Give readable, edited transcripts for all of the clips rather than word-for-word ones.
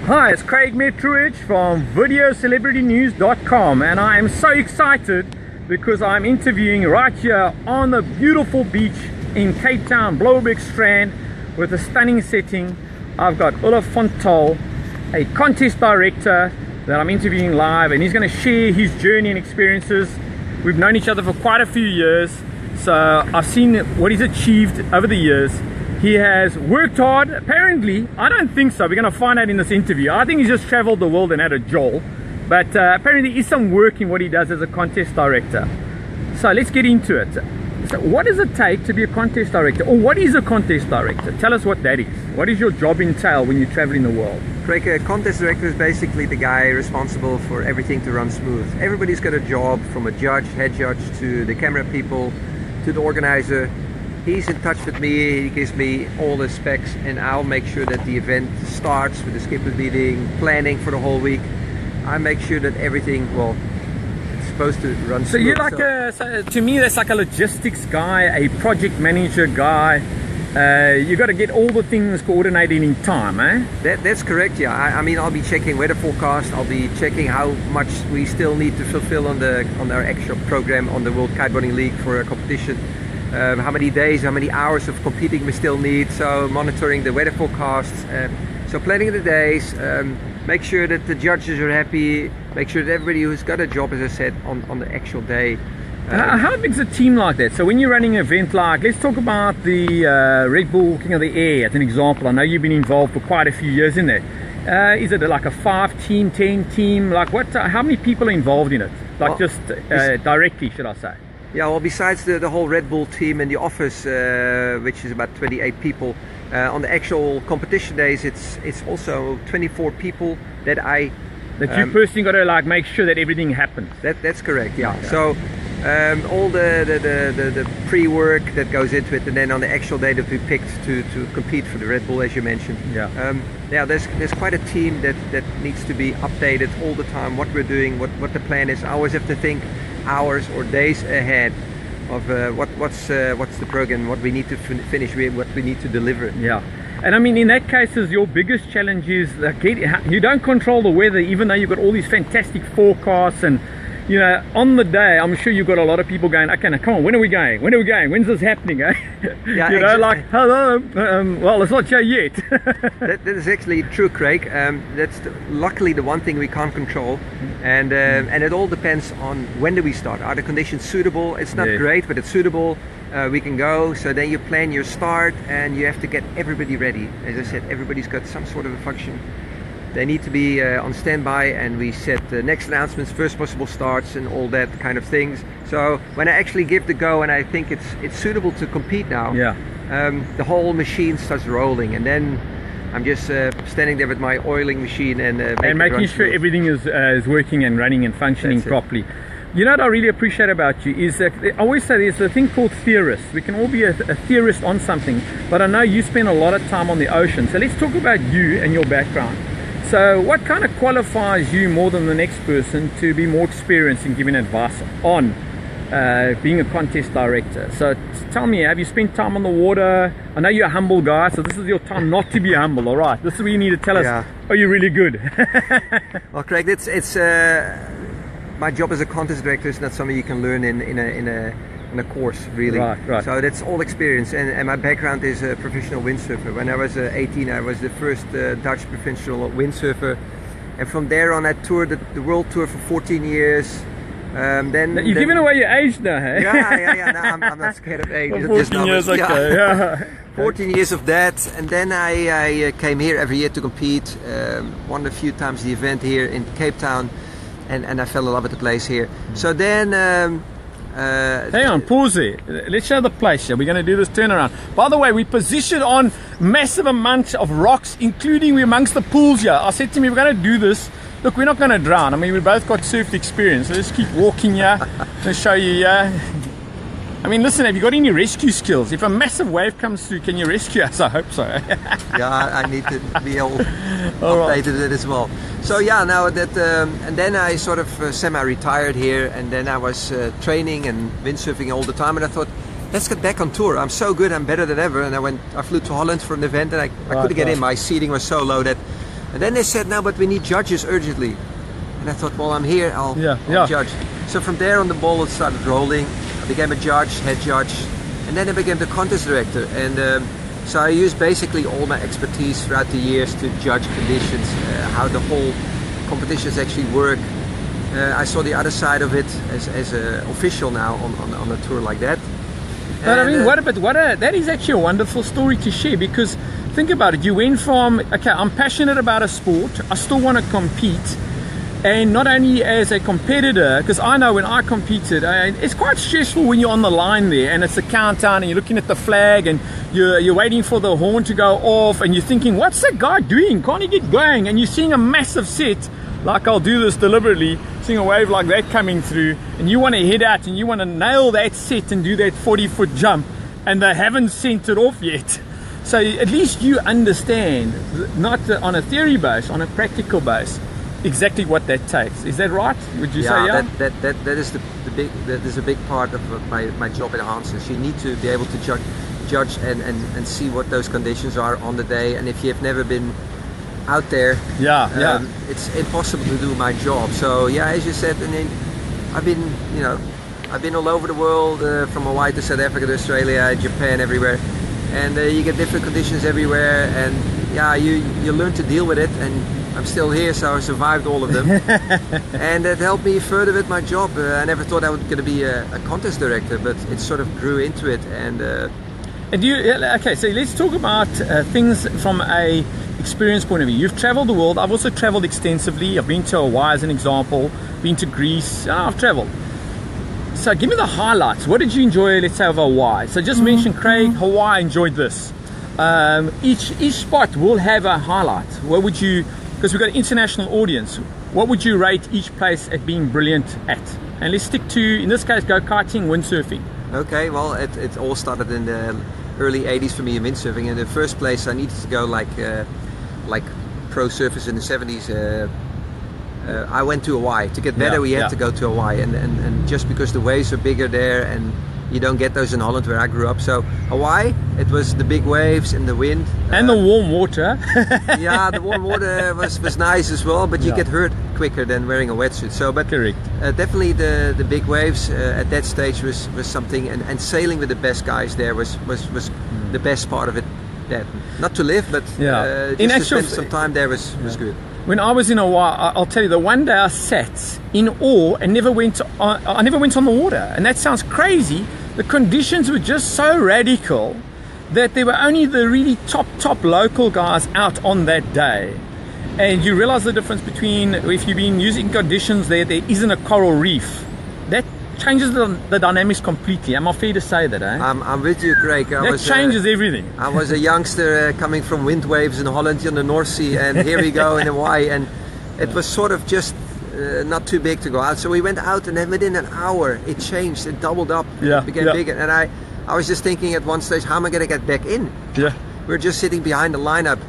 Hi, it's Craig Metrowich from VideoCelebrityNews.com, and I am so excited because I'm interviewing right here on the beautiful beach in Cape Town, Strand, with a stunning setting. I've got Olaf Fontal, a contest director that I'm interviewing live, and he's going to share his journey and experiences. We've known each other for quite a few years, so I've seen what he's achieved over the years. He has worked hard, apparently. I don't think so. We're going to find out in this interview. I think he's just traveled the world and had a jolt. But apparently there is some work in what he does as a contest director. So let's get into it. So what does it take to be a contest director? Or what is a contest director? Tell us what that is. What does your job entail when you travel in the world? Craig, a contest director is basically the guy responsible for everything to run smooth. Everybody's got a job, from a judge, head judge, to the camera people, to the organizer. He's in touch with me, he gives me all the specs, and I'll make sure that the event starts with the skipper meeting, planning for the whole week. I make sure that everything, well, it's supposed to run smooth. So you're like to me that's like a logistics guy, a project manager guy. You got to get all the things coordinated in time, eh? That's correct, yeah. I mean, I'll be checking weather forecast, I'll be checking how much we still need to fulfill on our extra program on the World Kiteboarding League for a competition. How many days, how many hours of competing we still need, so monitoring the weather forecasts, so planning the days, make sure that the judges are happy, make sure that everybody who's got a job, as I said, on the actual day. How big is a team like that? So when you're running an event like, let's talk about the Red Bull King of the Air as an example. I know you've been involved for quite a few years in that. Is it like a 5-team, 10-team, like what? How many people are involved in it? Like, well, just directly, should I say? Yeah, well, besides the whole Red Bull team in the office, which is about 28 people, on the actual competition days, it's also 24 people that you personally got to like make sure that everything happens. That's correct, yeah. Okay. So all the pre-work that goes into it, and then on the actual day that we picked to compete for the Red Bull, as you mentioned. Yeah. Yeah, there's quite a team that needs to be updated all the time. What we're doing, what the plan is. I always have to think hours or days ahead of what's the program, what we need to finish with, what we need to deliver. Yeah, and I mean, in that case, your biggest challenge is you don't control the weather, even though you've got all these fantastic forecasts, and you know, on the day, I'm sure you've got a lot of people going, okay, now come on, when are we going? When are we going? When's this happening? Eh? Yeah, you know, like, hello, well, it's not here yet. that is actually true, Craig. That's luckily the one thing we can't control, and it all depends on when do we start. Are the conditions suitable? It's not great, but it's suitable. We can go. So then you plan your start, and you have to get everybody ready. As I said, everybody's got some sort of a function. They need to be on standby, and we set the next announcements, first possible starts, and all that kind of things. So when I actually give the go, and I think it's suitable to compete now, the whole machine starts rolling, and then I'm just standing there with my oiling machine and making sure everything is working and running and functioning properly. You know what I really appreciate about you is that I always say there's a thing called theorists. We can all be a theorist on something, but I know you spend a lot of time on the ocean. So let's talk about you and your background. So what kind of qualifies you more than the next person to be more experienced in giving advice on being a contest director? So tell me, have you spent time on the water? I know you're a humble guy, so this is your time not to be humble, all right? This is where you need to tell us, are you really good? Well, Craig, it's my job as a contest director is not something you can learn in a course, really. Right. So that's all experience, and my background is a professional windsurfer. When I was 18, I was the first Dutch professional windsurfer, and from there on I toured the world tour for 14 years. You're giving away your age now, hey? Yeah. No, I'm not scared of age. 14 years, okay. Yeah. 14 years of that, and then I came here every year to compete. Won a few times the event here in Cape Town, and I fell in love with the place here. So then. Hang on, pause it. Let's show the place here. We're going to do this turnaround. By the way, we positioned on massive amounts of rocks, including amongst the pools here. I said to me, we're going to do this. Look, we're not going to drown. I mean, we both got surf experience. So let's keep walking here. Let's show you here. I mean, listen, have you got any rescue skills? If a massive wave comes through, can you rescue us? I hope so. Yeah, I need to be all updated right. As well. So yeah, now that and then I sort of semi-retired here, and then I was training and windsurfing all the time, and I thought, let's get back on tour. I'm so good, I'm better than ever. And I flew to Holland for an event, and I couldn't get in. My seating was so low that And then they said, no, but we need judges urgently. And I thought, well, I'm here, I'll judge. So from there on, the ball started rolling. I became a judge, head judge, and then I became the contest director. And so I used basically all my expertise throughout the years to judge conditions, how the whole competitions actually work. I saw the other side of it as an official now on a tour like that. But I mean, that is actually a wonderful story to share, because think about it. You went from, okay, I'm passionate about a sport, I still want to compete, and not only as a competitor, because I know when I competed, it's quite stressful when you're on the line there and it's a countdown and you're looking at the flag and you're waiting for the horn to go off and you're thinking, what's that guy doing? Can't he get going? And you're seeing a massive set, like I'll do this deliberately, seeing a wave like that coming through, and you want to head out and you want to nail that set and do that 40-foot jump, and they haven't sent it off yet. So at least you understand, not on a theory base, on a practical base, exactly what that takes. Is that right? Would you say? Yeah, that is a big part of my job in Hanses. You need to be able to judge and see what those conditions are on the day, and if you have never been out there, it's impossible to do my job. So yeah, as you said, and then I've been all over the world, from Hawaii to South Africa to Australia, Japan, everywhere, and you get different conditions everywhere, and yeah, you learn to deal with it. And I'm still here, so I survived all of them, and it helped me further with my job. I never thought I was going to be a contest director, but it sort of grew into it. And okay, so let's talk about things from a experience point of view. You've traveled the world. I've also traveled extensively. I've been to Hawaii as an example, been to Greece. I've traveled. So give me the highlights. What did you enjoy, let's say, of Hawaii? So just mention, Craig, Hawaii, enjoyed this. Each spot will have a highlight. What would you, because we've got an international audience, what would you rate each place at being brilliant at? And let's stick to, in this case, go-karting, windsurfing. Okay, well, it all started in the early 80s for me in windsurfing. In the first place, I needed to go like pro surfers in the 70s. I went to Hawaii. To get better, we had to go to Hawaii. And just because the waves are bigger there, and you don't get those in Holland where I grew up. So Hawaii, it was the big waves and the wind. And the warm water. Yeah, the warm water was nice as well, but you get hurt quicker than wearing a wetsuit. So, but correct. Definitely the big waves at that stage was something, and sailing with the best guys there was the best part of it. Yeah, not to live, but just to spend some time there was good. When I was in Hawaii, I'll tell you, the one day I sat in awe and never went on the water. And that sounds crazy. The conditions were just so radical that there were only the really top local guys out on that day. And you realize the difference between, if you've been using conditions there isn't a coral reef. That changes the dynamics completely. Am I fair to say that, eh? I'm with you, Craig. That changes everything. I was a youngster coming from wind waves in Holland in the North Sea, and here we go in Hawaii, and it was sort of just not too big to go out. So we went out, and then within an hour it changed, it doubled up, it became bigger. And I was just thinking at one stage, how am I going to get back in? Yeah. We're just sitting behind the lineup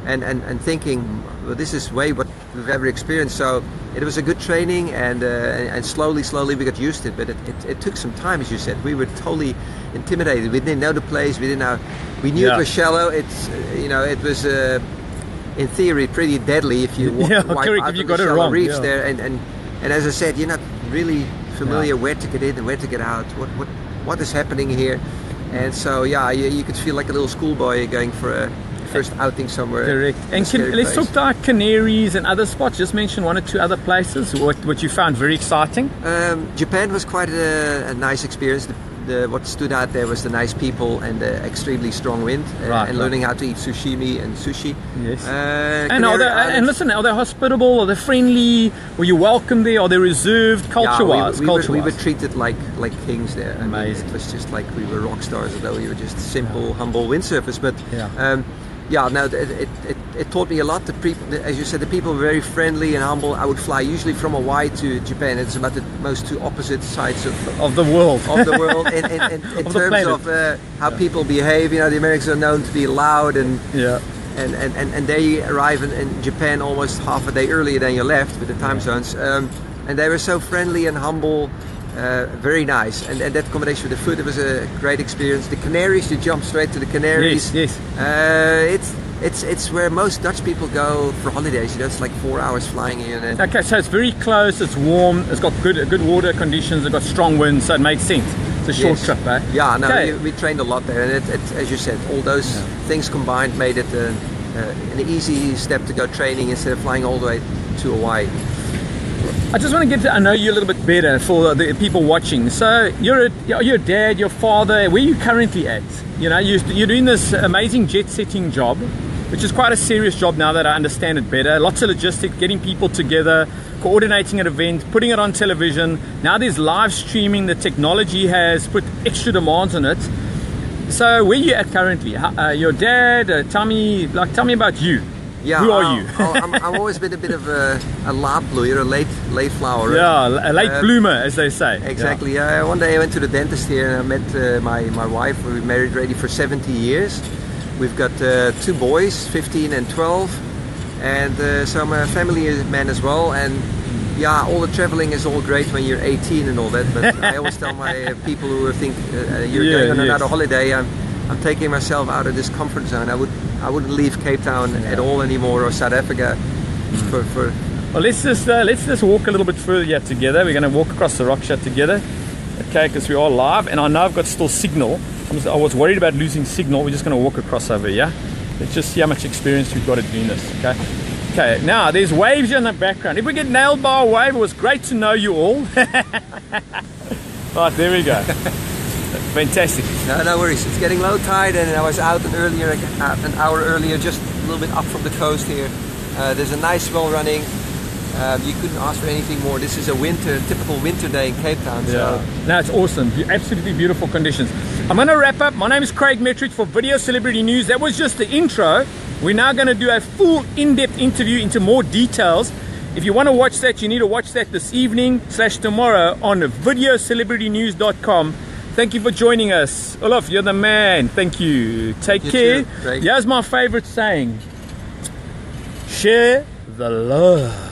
and thinking, well, this is way what we've ever experienced. So it was a good training, and slowly we got used to it. But it took some time, as you said. We were totally intimidated. We didn't know the place. We knew it was shallow. It was in theory pretty deadly if you wipe out the shallow reefs there. And as I said, you're not really familiar where to get in and where to get out. What is happening here? And so you could feel like a little schoolboy going for a first outing somewhere. Correct. And let's talk about Canaries and other spots. Just mention one or two other places what you found very exciting. Japan was quite a nice experience. What stood out there was the nice people and the extremely strong wind, and learning how to eat sashimi and sushi. Yes. And listen, are they hospitable? Are they friendly? Were you welcome there? Are they reserved culture-wise? We were treated like kings there. Amazing. It was just like we were rock stars, although we were just simple, humble windsurfers. But it taught me a lot. As you said, the people were very friendly and humble. I would fly usually from Hawaii to Japan. It's about the most two opposite sides of the world. In terms of how people behave. The Americans are known to be loud and they arrive in Japan almost half a day earlier than you left with the time zones. And they were so friendly and humble. Very nice, and that combination with the food, it was a great experience. The Canaries, you jump straight to the Canaries. Yes. It's where most Dutch people go for holidays. You know, it's like 4 hours flying here. And then Okay, so it's very close, it's warm, it's got good water conditions, it's got strong winds, so it makes sense. It's a short Yes. trip, eh? Yeah, no, Okay. we trained a lot there, and it, as you said, all those things combined made it an easy step to go training instead of flying all the way to Hawaii. I just want to get to know you a little bit better for the people watching. So you're your dad, your father. Where are you currently at? You know, you're doing this amazing jet setting job, which is quite a serious job now that I understand it better. Lots of logistics, getting people together, coordinating an event, putting it on television. Now there's live streaming. The technology has put extra demands on it. So where are you at currently? Your dad, tell me about you. Yeah, who are you? I've always been a bit of a laatbloeier, a late flower. Yeah, a late bloomer, as they say. Exactly. One day I went to the dentist here and I met my wife. We've been married already for 70 years. We've got 2 boys, 15 and 12, and so I'm a family man as well. And yeah, all the traveling is all great when you're 18 and all that, but I always tell my people who think you're going on another holiday, I'm taking myself out of this comfort zone. I wouldn't leave Cape Town at all anymore, or South Africa. For Well, let's just walk a little bit further here together. We're going to walk across the rock shot together, okay? Because we are live, and I know I've got still signal. I was worried about losing signal. We're just going to walk across over here. Let's just see how much experience we've got at doing this, okay? Okay, now there's waves here in the background. If we get nailed by a wave, it was great to know you all. Right, there we go. Fantastic. No worries. It's getting low tide, and I was out an hour earlier, just a little bit up from the coast here. There's a nice swell running. You couldn't ask for anything more. This is a typical winter day in Cape Town. So. No, it's awesome. Absolutely beautiful conditions. I'm going to wrap up. My name is Craig Metrowich for Video Celebrity News. That was just the intro. We're now going to do a full in-depth interview into more details. If you want to watch that, you need to watch that this evening/tomorrow on videocelebritynews.com. Thank you for joining us. Olaf, you're the man. Thank you. Take care. Here's my favorite saying. Share the love.